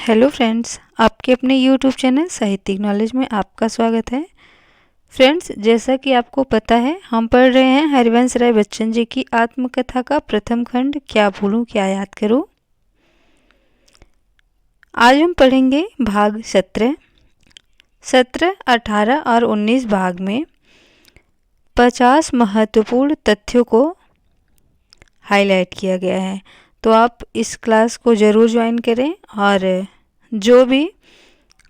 Hello friends, आपके अपने YouTube channel साहित्यिक नॉलेज में आपका स्वागत है। फ्रेंड्स, जैसा कि आपको पता है, हम पढ़ रहे हैं हरिवंश राय बच्चन जी की आत्मकथा का प्रथम खंड क्या भूलूं क्या याद करूं। आज हम पढ़ेंगे भाग 17, 18 और 19 भाग में 50 महत्वपूर्ण तथ्यों को हाईलाइट किया गया है। तो आप इस क्लास को ज़रूर ज्वाइन करें और जो भी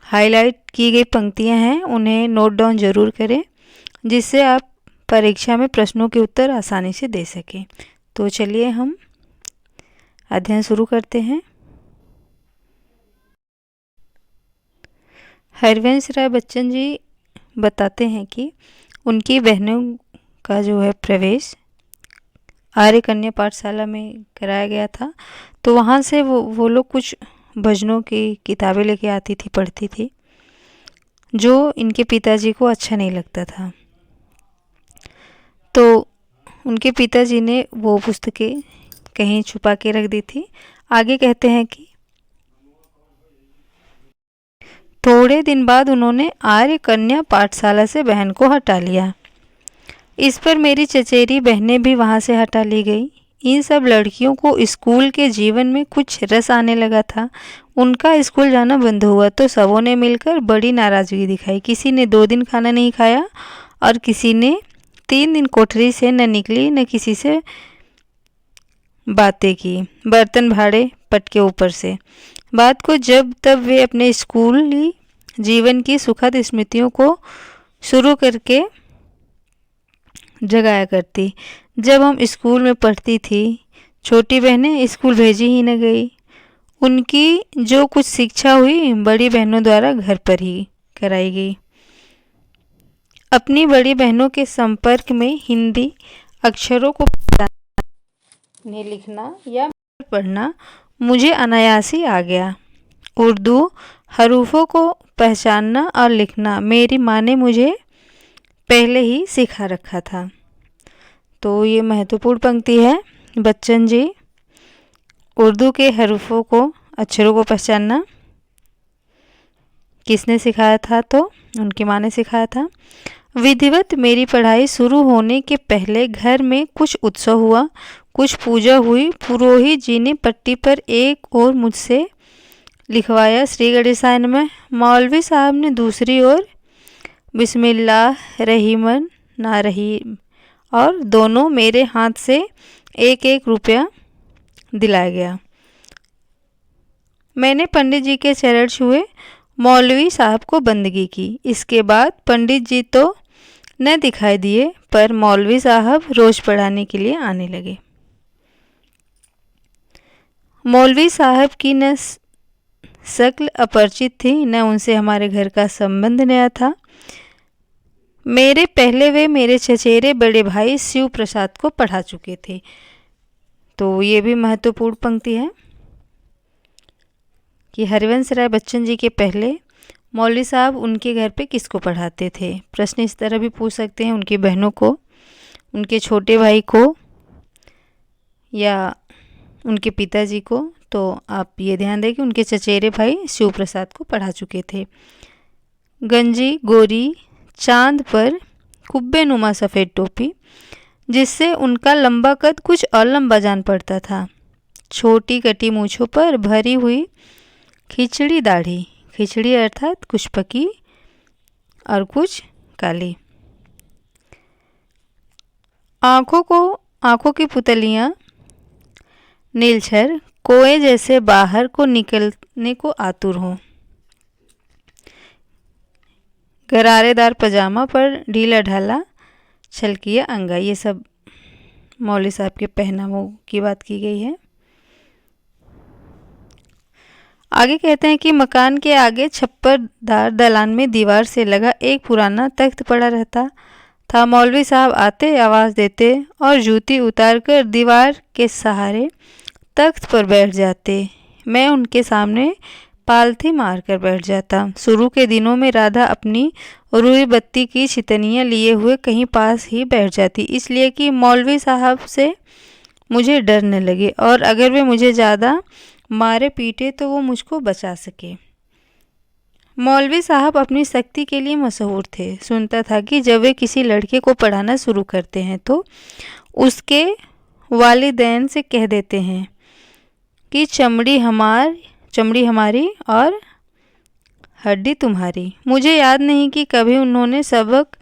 हाईलाइट की गई पंक्तियां हैं उन्हें नोट डाउन ज़रूर करें, जिससे आप परीक्षा में प्रश्नों के उत्तर आसानी से दे सकें। तो चलिए हम अध्ययन शुरू करते हैं। हरिवंश राय बच्चन जी बताते हैं कि उनकी बहनों का जो है प्रवेश आर्य कन्या पाठशाला में कराया गया था। तो वहाँ से वो लोग कुछ भजनों की किताबें लेके आती थी, पढ़ती थी, जो इनके पिताजी को अच्छा नहीं लगता था। तो उनके पिताजी ने वो पुस्तकें कहीं छुपा के रख दी थी। आगे कहते हैं कि थोड़े दिन बाद उन्होंने आर्य कन्या पाठशाला से बहन को हटा लिया। इस पर मेरी चचेरी बहनें भी वहाँ से हटा ली गई। इन सब लड़कियों को स्कूल के जीवन में कुछ रस आने लगा था। उनका स्कूल जाना बंद हुआ तो सबों ने मिलकर बड़ी नाराज़गी दिखाई। किसी ने 2 दिन खाना नहीं खाया और किसी ने 3 दिन कोठरी से न निकली, न किसी से बातें की, बर्तन भाड़े पट के ऊपर से। बात को जब तब वे अपने स्कूली जीवन की सुखद स्मृतियों को शुरू करके जगाया करती। जब हम स्कूल में पढ़ती थी, छोटी बहनें स्कूल भेजी ही न गई। उनकी जो कुछ शिक्षा हुई बड़ी बहनों द्वारा घर पर ही कराई गई। अपनी बड़ी बहनों के संपर्क में हिंदी अक्षरों को पढ़ने, लिखना या पढ़ना मुझे अनायास ही आ गया। उर्दू हरूफों को पहचानना और लिखना मेरी माँ ने मुझे पहले ही सिखा रखा था। तो ये महत्वपूर्ण पंक्ति है। बच्चन जी, उर्दू के हरूफों को, अक्षरों को पहचानना किसने सिखाया था? तो उनकी माँ ने सिखाया था। विधिवत मेरी पढ़ाई शुरू होने के पहले घर में कुछ उत्सव हुआ, कुछ पूजा हुई। पुरोहित जी ने पट्टी पर एक और मुझसे लिखवाया श्री गणेशाय नमः। मौलवी साहब ने दूसरी ओर बिस्मिल्लाह रहीमन ना रहीम, और दोनों मेरे हाथ से 1-1 रुपया दिलाया गया। मैंने पंडित जी के चरण छुए, मौलवी साहब को बंदगी की। इसके बाद पंडित जी तो न दिखाई दिए, पर मौलवी साहब रोज़ पढ़ाने के लिए आने लगे। मौलवी साहब की न शक्ल अपरिचित थी, न उनसे हमारे घर का संबंध नया था। मेरे पहले वे मेरे चचेरे बड़े भाई शिव प्रसाद को पढ़ा चुके थे। तो ये भी महत्वपूर्ण पंक्ति है कि हरिवंश राय बच्चन जी के पहले मौलवी साहब उनके घर पे किसको पढ़ाते थे। प्रश्न इस तरह भी पूछ सकते हैं, उनकी बहनों को, उनके छोटे भाई को या उनके पिताजी को। तो आप ये ध्यान दें कि उनके चचेरे भाई शिव प्रसाद को पढ़ा चुके थे। गंजी गोरी चांद पर कुब्बे नुमा सफ़ेद टोपी, जिससे उनका लंबा कद कुछ और लंबा जान पड़ता था। छोटी कटी मूँछों पर भरी हुई खिचड़ी दाढ़ी, खिचड़ी अर्थात कुछ पकी और कुछ काली। आँखों की पुतलियाँ नीलछर कोए जैसे बाहर को निकलने को आतुर हों। गरारेदार पजामा पर ढीला ढाला छलकिया अंगा। ये सब मौलवी साहब के पहनावों की बात की गई है। आगे कहते हैं कि मकान के आगे छप्परदार दलान में दीवार से लगा एक पुराना तख्त पड़ा रहता था। मौलवी साहब आते, आवाज़ देते और जूती उतारकर दीवार के सहारे तख्त पर बैठ जाते। मैं उनके सामने पालथी मारकर बैठ जाता। शुरू के दिनों में राधा अपनी रुई बत्ती की छितनियाँ लिए हुए कहीं पास ही बैठ जाती, इसलिए कि मौलवी साहब से मुझे डर न लगे, और अगर वे मुझे ज़्यादा मारे पीटे तो वो मुझको बचा सके। मौलवी साहब अपनी सख्ती के लिए मशहूर थे। सुनता था कि जब वे किसी लड़के को पढ़ाना शुरू करते हैं तो उसके वालिदैन से कह देते हैं कि चमड़ी हमारी और हड्डी तुम्हारी। मुझे याद नहीं कि कभी उन्होंने सबक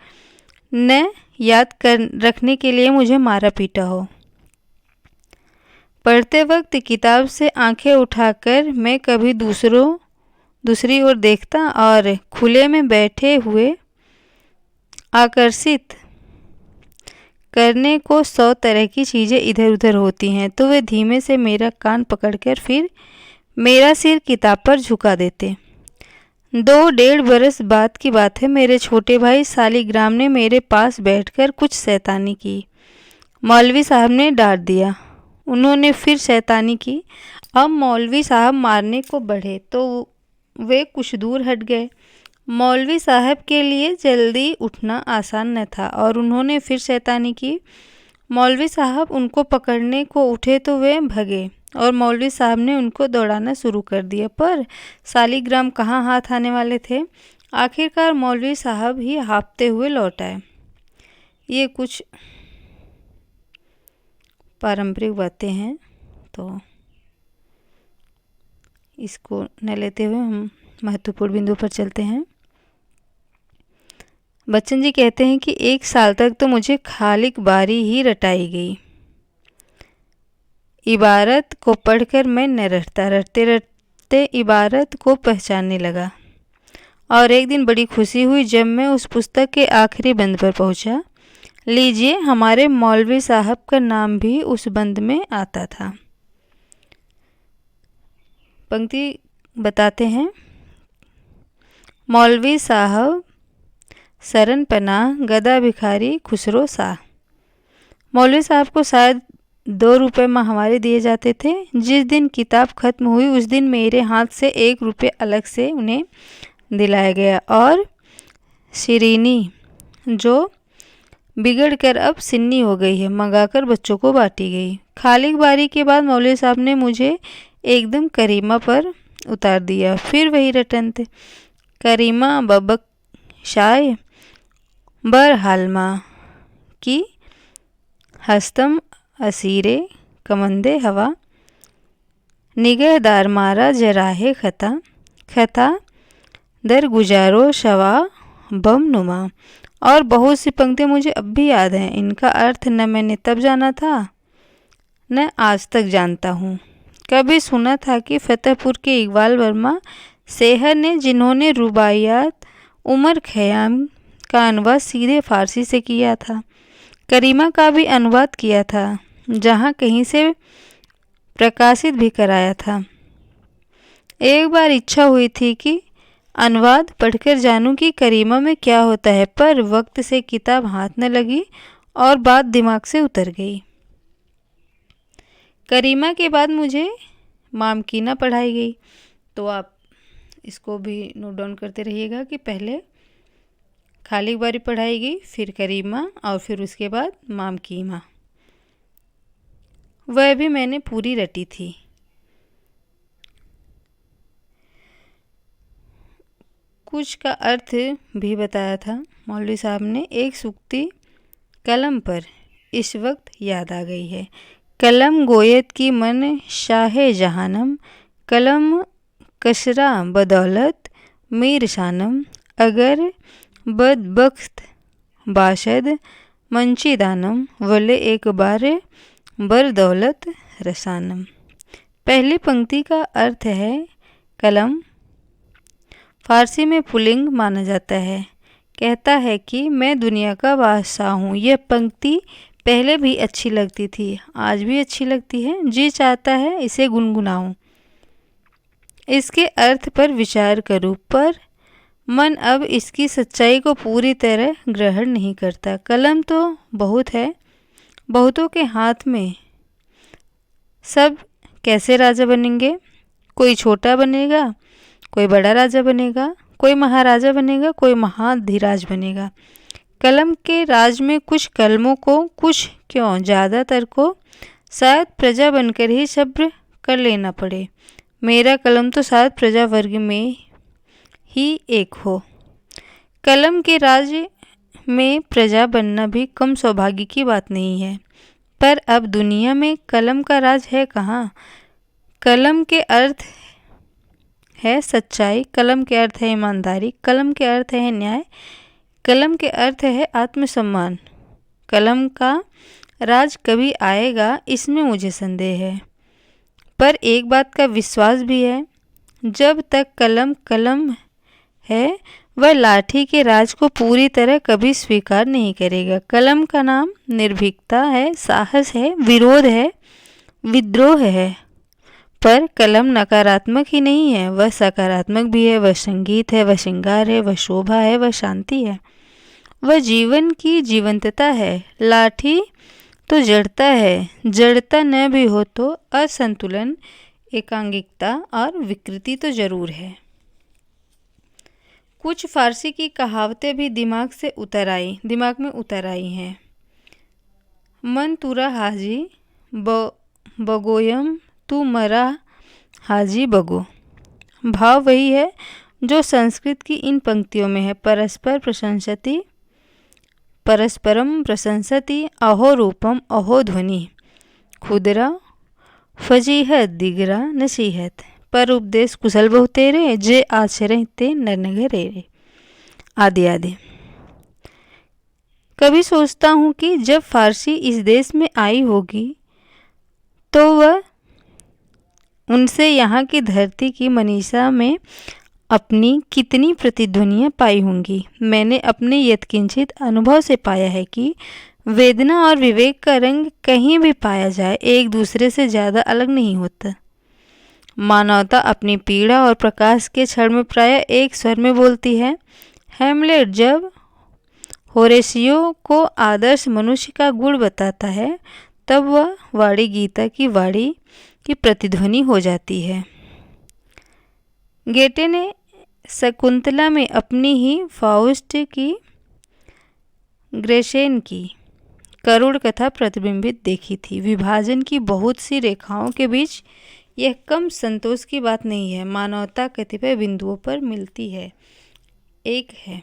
न याद कर रखने के लिए मुझे मारा पीटा हो। पढ़ते वक्त किताब से आंखें उठाकर मैं कभी दूसरी ओर देखता और खुले में बैठे हुए आकर्षित करने को 100 तरह की चीज़ें इधर उधर होती हैं तो वे धीमे से मेरा कान पकड़कर फिर मेरा सिर किताब पर झुका देते। 2-1.5 बरस बाद की बात है। मेरे छोटे भाई सालिग्राम ने मेरे पास बैठकर कुछ शैतानी की। मौलवी साहब ने डांट दिया। उन्होंने फिर शैतानी की। अब मौलवी साहब मारने को बढ़े तो वे कुछ दूर हट गए। मौलवी साहब के लिए जल्दी उठना आसान न था और उन्होंने फिर शैतानी की। मौलवी साहब उनको पकड़ने को उठे तो वे भगे और मौलवी साहब ने उनको दौड़ाना शुरू कर दिया, पर सालिग्राम कहाँ हाथ आने वाले थे। आखिरकार मौलवी साहब ही हाँफते हुए लौट आए। ये कुछ पारंपरिक बातें हैं तो इसको न लेते हुए हम महत्वपूर्ण बिंदु पर चलते हैं। बच्चन जी कहते हैं कि 1 साल तक तो मुझे खालिक बारी ही रटाई गई। इबारत को पढ़कर मैं न रटता, रटते रटते इबारत को पहचानने लगा और एक दिन बड़ी खुशी हुई जब मैं उस पुस्तक के आखिरी बंद पर पहुंचा। लीजिए, हमारे मौलवी साहब का नाम भी उस बंद में आता था। पंक्ति बताते हैं। मौलवी साहब सरन पनाह गदा भिखारी खुसरो शाह। मौलवी साहब को शायद 2 रुपये माहवारी दिए जाते थे। जिस दिन किताब खत्म हुई उस दिन मेरे हाथ से 1 रुपये अलग से उन्हें दिलाया गया और शिरीनी, जो बिगड़कर अब सिन्नी हो गई है, मंगाकर बच्चों को बांटी गई। खालिक बारी के बाद मौलवी साहब ने मुझे एकदम करीमा पर उतार दिया। फिर वही रटन थे। करीमा बबक शाय बरहालमा की हस्तम असीरे कमंदे हवा निगहदार मारा जराहे खता दर गुजारो शवा बम नुमा। और बहुत सी पंक्तियाँ मुझे अब भी याद हैं। इनका अर्थ न मैंने तब जाना था न आज तक जानता हूँ। कभी सुना था कि फतेहपुर के इकबाल वर्मा सेहर ने, जिन्होंने रुबाइयात उमर खयाम का अनुवाद सीधे फारसी से किया था, करीमा का भी अनुवाद किया था, जहाँ कहीं से प्रकाशित भी कराया था। एक बार इच्छा हुई थी कि अनुवाद पढ़कर जानूं कि करीमा में क्या होता है, पर वक्त से किताब हाथ न लगी और बात दिमाग से उतर गई। करीमा के बाद मुझे मामकीना पढ़ाई गई। तो आप इसको भी नोट डाउन करते रहिएगा कि पहले खालिक बारी पढ़ाई गई, फिर करीमा और फिर उसके बाद मामकीना। वह भी मैंने पूरी रटी थी। कुछ का अर्थ भी बताया था मौलवी साहब ने। एक सूक्ति कलम पर इस वक्त याद आ गई है। कलम गोयत की मन शाहे जहानम, कलम कशरा बदौलत मीर शानम, अगर बदबख्त बाशद मंची दानम, वले एक बार बरदौलत रसानम। पहली पंक्ति का अर्थ है कलम। फारसी में पुल्लिंग माना जाता है। कहता है कि मैं दुनिया का बादशाह हूँ। यह पंक्ति पहले भी अच्छी लगती थी, आज भी अच्छी लगती है। जी चाहता है इसे गुनगुनाऊं, इसके अर्थ पर विचार करूं, पर मन अब इसकी सच्चाई को पूरी तरह ग्रहण नहीं करता। कलम तो बहुत है, बहुतों के हाथ में। सब कैसे राजा बनेंगे? कोई छोटा बनेगा, कोई बड़ा राजा बनेगा, कोई महाराजा बनेगा, कोई महाधिराज बनेगा। कलम के राज में कुछ कलमों को, कुछ क्यों ज़्यादातर को शायद प्रजा बनकर ही सब्र कर लेना पड़े। मेरा कलम तो शायद प्रजा वर्ग में ही एक हो। कलम के राज्य में प्रजा बनना भी कम सौभाग्य की बात नहीं है। पर अब दुनिया में कलम का राज है कहाँ? कलम के अर्थ है सच्चाई, कलम के अर्थ है ईमानदारी, कलम के अर्थ है न्याय, कलम के अर्थ है आत्मसम्मान। कलम का राज कभी आएगा इसमें मुझे संदेह है, पर एक बात का विश्वास भी है, जब तक कलम कलम है वह लाठी के राज को पूरी तरह कभी स्वीकार नहीं करेगा। कलम का नाम निर्भीकता है, साहस है, विरोध है, विद्रोह है। पर कलम नकारात्मक ही नहीं है, वह सकारात्मक भी है, वह संगीत है, वह श्रृंगार है, वह शोभा है, वह शांति है, वह जीवन की जीवंतता है। लाठी तो जड़ता है, जड़ता न भी हो तो असंतुलन, एकांगिकता और विकृति तो जरूर है। कुछ फारसी की कहावतें भी दिमाग में उतर आई हैं। मन तुरा हाजी बगोयम तू मरा हाजी बगो। भाव वही है जो संस्कृत की इन पंक्तियों में है। परस्परम प्रशंसति अहो रूपम अहो ध्वनि खुदरा फजीहत दिगरा नसीहत पर उपदेश कुशल बहुतेरे जे आचरण ते नरनगरे आदि आदि। कभी सोचता हूँ कि जब फारसी इस देश में आई होगी तो वह उनसे यहाँ की धरती की मनीषा में अपनी कितनी प्रतिध्वनियाँ पाई होंगी। मैंने अपने यत्किंचित अनुभव से पाया है कि वेदना और विवेक का रंग कहीं भी पाया जाए एक दूसरे से ज़्यादा अलग नहीं होता। मानवता अपनी पीड़ा और प्रकाश के क्षण में प्रायः एक स्वर में बोलती है। हैमलेट जब होरेशियो को आदर्श मनुष्य का गुण बताता है तब वह वाणी गीता की वाणी की प्रतिध्वनि हो जाती है। गेटे ने शकुंतला में अपनी ही फाउस्ट की ग्रेसेन की करुण कथा प्रतिबिंबित देखी थी। विभाजन की बहुत सी रेखाओं के बीच यह कम संतोष की बात नहीं है। मानवता कतिपय बिंदुओं पर मिलती है, एक है।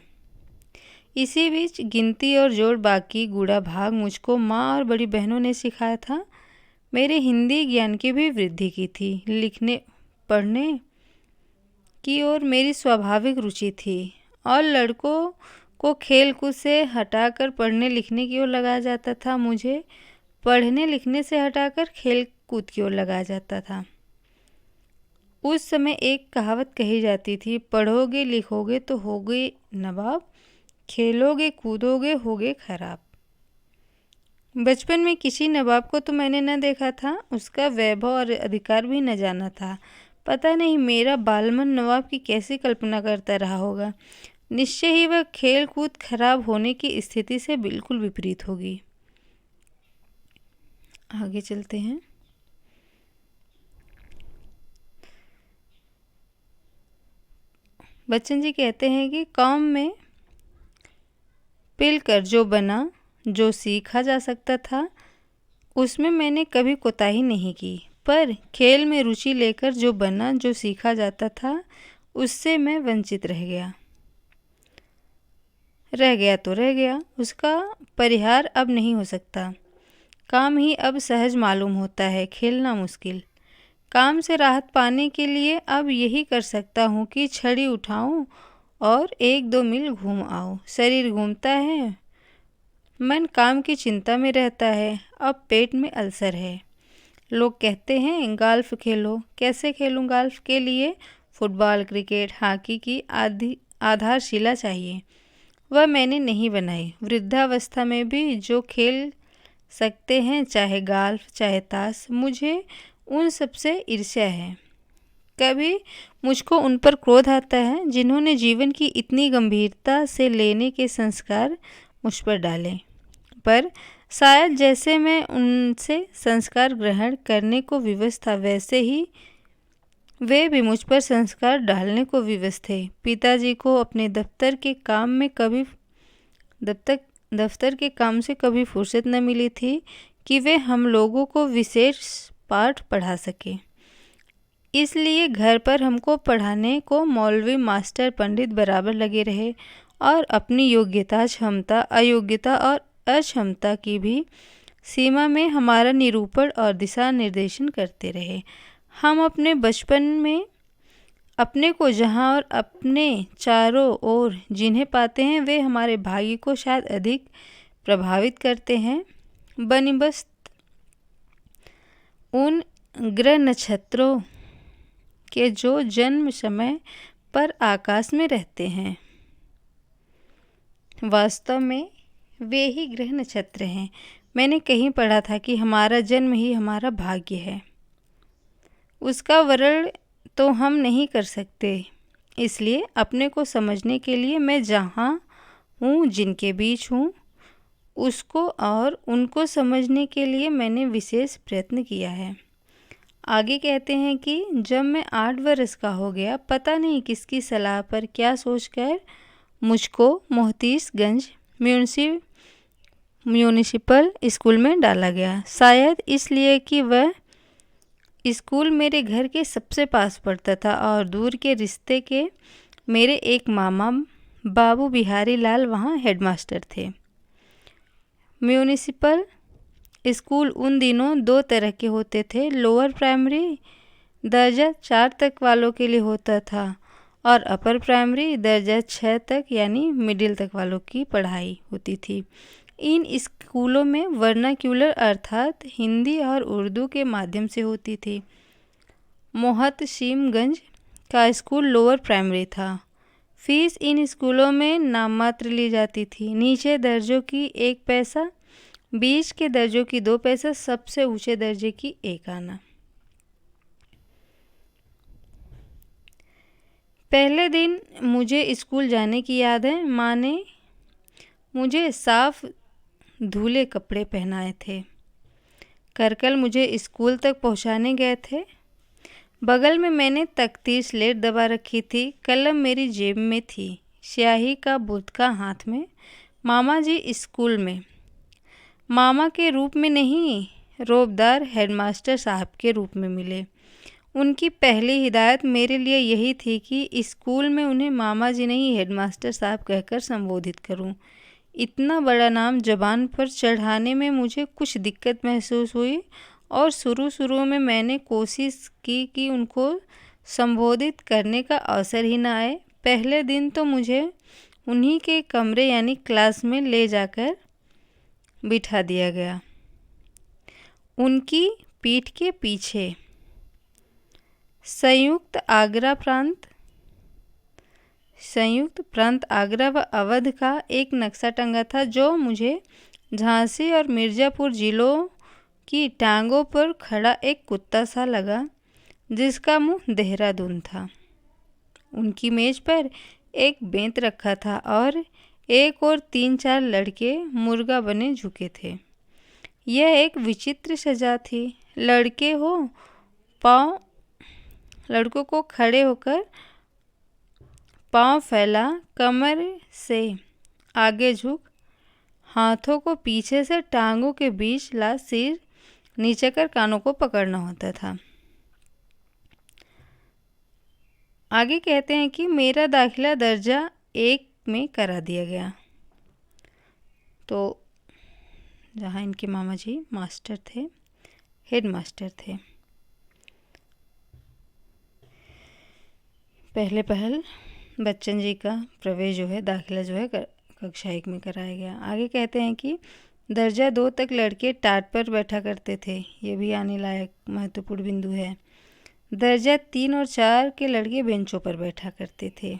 इसी बीच गिनती और जोड़ बाकी गूढ़ा भाग मुझको माँ और बड़ी बहनों ने सिखाया था। मेरे हिंदी ज्ञान की भी वृद्धि की थी। लिखने पढ़ने की ओर मेरी स्वाभाविक रुचि थी और लड़कों को खेल कूद से हटाकर पढ़ने लिखने की ओर लगाया जाता था। मुझे पढ़ने लिखने से हटाकर खेल कूद की ओर लगाया जाता था। उस समय एक कहावत कही जाती थी, पढ़ोगे लिखोगे तो होगे नवाब, खेलोगे कूदोगे होगे खराब। बचपन में किसी नवाब को तो मैंने न देखा था, उसका वैभव और अधिकार भी न जाना था। पता नहीं मेरा बालमन नवाब की कैसी कल्पना करता रहा होगा। निश्चय ही वह खेल कूद खराब होने की स्थिति से बिल्कुल विपरीत होगी। आगे चलते हैं। बच्चन जी कहते हैं कि कौम में पिलकर जो बना, जो सीखा जा सकता था, उसमें मैंने कभी कोताही नहीं की। पर खेल में रुचि लेकर जो बना, जो सीखा जाता था, उससे मैं वंचित रह गया तो रह गया। उसका परिहार अब नहीं हो सकता। काम ही अब सहज मालूम होता है, खेलना मुश्किल। काम से राहत पाने के लिए अब यही कर सकता हूँ कि छड़ी उठाऊं और 1-2 मील घूम आऊँ। शरीर घूमता है, मन काम की चिंता में रहता है। अब पेट में अल्सर है। लोग कहते हैं गाल्फ खेलो। कैसे खेलूं गाल्फ? के लिए फुटबॉल, क्रिकेट, हॉकी की आधारशिला चाहिए। वह मैंने नहीं बनाई। वृद्धावस्था में भी जो खेल सकते हैं, चाहे गाल्फ चाहे ताश, मुझे उन सबसे ईर्ष्या है। कभी मुझको उन पर क्रोध आता है जिन्होंने जीवन की इतनी गंभीरता से लेने के संस्कार मुझ पर डाले। पर शायद जैसे मैं उनसे संस्कार ग्रहण करने को विवश था, वैसे ही वे भी मुझ पर संस्कार डालने को विवश थे। पिताजी को अपने दफ्तर के काम से कभी फुर्सत न मिली थी कि वे हम लोगों को विशेष पाठ पढ़ा सके। इसलिए घर पर हमको पढ़ाने को मौलवी मास्टर पंडित बराबर लगे रहे और अपनी योग्यता, क्षमता, अयोग्यता और अक्षमता की भी सीमा में हमारा निरूपण और दिशा निर्देशन करते रहे। हम अपने बचपन में अपने को जहाँ और अपने चारों ओर जिन्हें पाते हैं वे हमारे भाग्य को शायद अधिक प्रभावित करते हैं बनिबस्त उन ग्रह नक्षत्रों के जो जन्म समय पर आकाश में रहते हैं। वास्तव में वे ही ग्रह नक्षत्र हैं। मैंने कहीं पढ़ा था कि हमारा जन्म ही हमारा भाग्य है, उसका वर्णन तो हम नहीं कर सकते। इसलिए अपने को समझने के लिए मैं जहाँ हूँ, जिनके बीच हूँ, उसको और उनको समझने के लिए मैंने विशेष प्रयत्न किया है। आगे कहते हैं कि जब मैं 8 वर्ष का हो गया, पता नहीं किसकी सलाह पर क्या सोचकर मुझको मोहतीसगंज म्यूनिसिपल स्कूल में डाला गया। शायद इसलिए कि वह स्कूल मेरे घर के सबसे पास पड़ता था और दूर के रिश्ते के मेरे एक मामा बाबू बिहारी लाल वहाँ हेडमास्टर थे। म्यूनिसिपल स्कूल उन दिनों 2 तरह के होते थे। लोअर प्राइमरी दर्जा 4 तक वालों के लिए होता था और अपर प्राइमरी दर्जा 6 तक यानी मिडिल तक वालों की पढ़ाई होती थी। इन स्कूलों में वर्नाक्यूलर अर्थात हिंदी और उर्दू के माध्यम से होती थी। मोहतसिमगंज का स्कूल लोअर प्राइमरी था। फीस इन स्कूलों में नाममात्र ली जाती थी। नीचे दर्जों की 1 पैसा, बीच के दर्जों की 2 पैसा, सबसे ऊंचे दर्जे की 1 आना। पहले दिन मुझे स्कूल जाने की याद है। माँ ने मुझे साफ धुले कपड़े पहनाए थे। करकल मुझे स्कूल तक पहुंचाने गए थे। बगल में मैंने तख्ती स्लेट दबा रखी थी। कलम मेरी जेब में थी, स्याही का बुतका हाथ में। मामा जी स्कूल में मामा के रूप में नहीं, रोबदार हेडमास्टर साहब के रूप में मिले। उनकी पहली हिदायत मेरे लिए यही थी कि स्कूल में उन्हें मामा जी नहीं हेडमास्टर साहब कहकर संबोधित करूं। इतना बड़ा नाम ज़बान पर चढ़ाने में मुझे कुछ दिक्कत महसूस हुई और शुरू में मैंने कोशिश की कि उनको संबोधित करने का अवसर ही ना आए। पहले दिन तो मुझे उन्हीं के कमरे यानी क्लास में ले जाकर बिठा दिया गया। उनकी पीठ के पीछे संयुक्त प्रांत आगरा व अवध का एक नक्शा टंगा था जो मुझे झांसी और मिर्ज़ापुर जिलों की टांगों पर खड़ा एक कुत्ता सा लगा जिसका मुंह देहरादून था। उनकी मेज पर एक बेंत रखा था और एक और 3-4 लड़के मुर्गा बने झुके थे। यह एक विचित्र सजा थी। लड़कों को खड़े होकर पांव फैला, कमर से आगे झुक, हाथों को पीछे से टांगों के बीच ला सिर नीचे कर कानों को पकड़ना होता था। आगे कहते हैं कि मेरा दाखिला दर्जा 1 में करा दिया गया। तो जहाँ इनके मामा जी मास्टर थे, हेडमास्टर थे। पहल बच्चन जी का प्रवेश जो है, दाखिला जो है कक्षा 1 में कराया गया। आगे कहते हैं कि दर्जा 2 तक लड़के टाट पर बैठा करते थे। ये भी आने लायक महत्वपूर्ण बिंदु है। दर्जा 3 और 4 के लड़के बेंचों पर बैठा करते थे।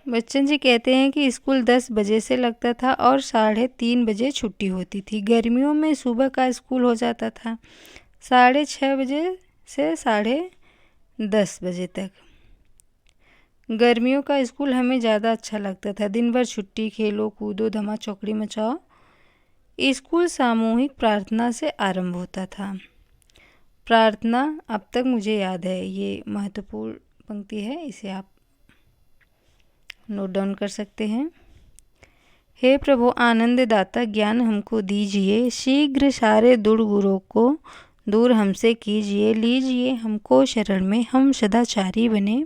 बच्चन जी कहते हैं कि स्कूल 10 बजे से लगता था और 3:30 बजे छुट्टी होती थी। गर्मियों में सुबह का स्कूल हो जाता था 6:30 बजे से 10:30 बजे तक। गर्मियों का स्कूल हमें ज़्यादा अच्छा लगता था। दिन भर छुट्टी, खेलो कूदो, धमा चौकड़ी मचाओ। स्कूल सामूहिक प्रार्थना से आरंभ होता था। प्रार्थना अब तक मुझे याद है। ये महत्वपूर्ण पंक्ति है, इसे आप नोट डाउन कर सकते हैं। हे प्रभु आनंद दाता ज्ञान हमको दीजिए, शीघ्र सारे दुर्गुणों को दूर हमसे कीजिए, लीजिए हमको शरण में, हम सदाचारी बने,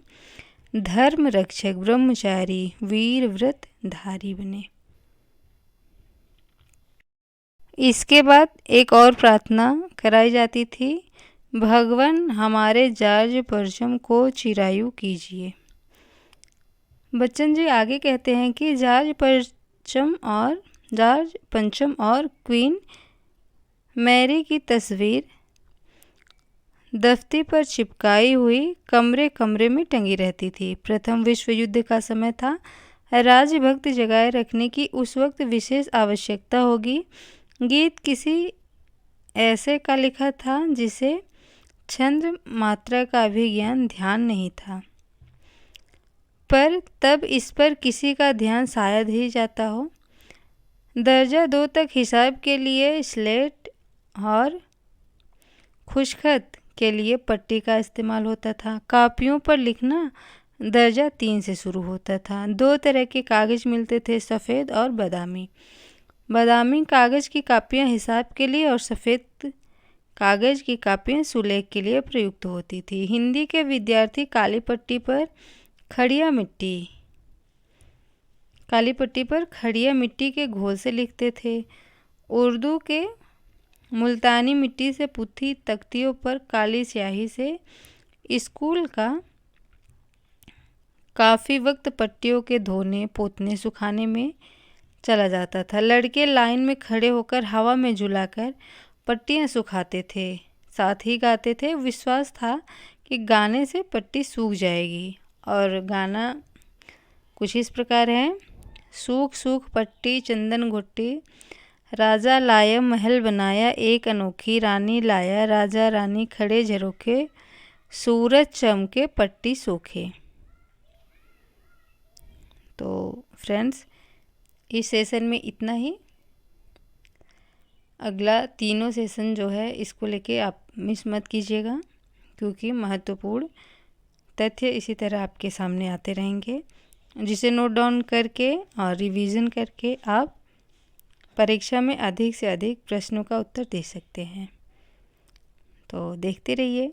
धर्म रक्षक ब्रह्मचारी वीर व्रत धारी बने। इसके बाद एक और प्रार्थना कराई जाती थी, भगवान हमारे जार्ज परचम को चिरायु कीजिए। बच्चन जी आगे कहते हैं कि जार्ज पंचम और क्वीन मैरी की तस्वीर दफ्ती पर चिपकाई हुई कमरे कमरे में टंगी रहती थी। प्रथम विश्व युद्ध का समय था, राजभक्ति जगाए रखने की उस वक्त विशेष आवश्यकता होगी। गीत किसी ऐसे का लिखा था जिसे छंद मात्रा का भी ज्ञान ध्यान नहीं था, पर तब इस पर किसी का ध्यान शायद ही जाता हो। दर्जा 2 तक हिसाब के लिए स्लेट और खुशखत के लिए पट्टी का इस्तेमाल होता था। कापियों पर लिखना दर्जा 3 से शुरू होता था। 2 तरह के कागज़ मिलते थे, सफ़ेद और बादामी। बादामी कागज़ की कापियाँ हिसाब के लिए और सफ़ेद कागज़ की कापियाँ सुलेख के लिए प्रयुक्त होती थी। हिंदी के विद्यार्थी काली पट्टी पर खड़िया मिट्टी के घोल से लिखते थे। उर्दू के मुल्तानी मिट्टी से पुती तख्तियों पर काली स्याही से। स्कूल का काफ़ी वक्त पट्टियों के धोने पोतने सुखाने में चला जाता था। लड़के लाइन में खड़े होकर हवा में झुलाकर पट्टियाँ सुखाते थे, साथ ही गाते थे। विश्वास था कि गाने से पट्टी सूख जाएगी, और गाना कुछ इस प्रकार है, सूख सूख पट्टी चंदन घुट्टी, राजा लाया महल बनाया एक अनोखी, रानी लाया राजा रानी खड़े झरोखे, सूरज चमके पट्टी सूखे। तो फ्रेंड्स, इस सेशन में इतना ही। अगला तीनों सेशन जो है इसको लेके आप मिस मत कीजिएगा, क्योंकि महत्वपूर्ण तथ्य इसी तरह आपके सामने आते रहेंगे, जिसे नोट डाउन करके और रिवीजन करके आप परीक्षा में अधिक से अधिक प्रश्नों का उत्तर दे सकते हैं। तो देखते रहिए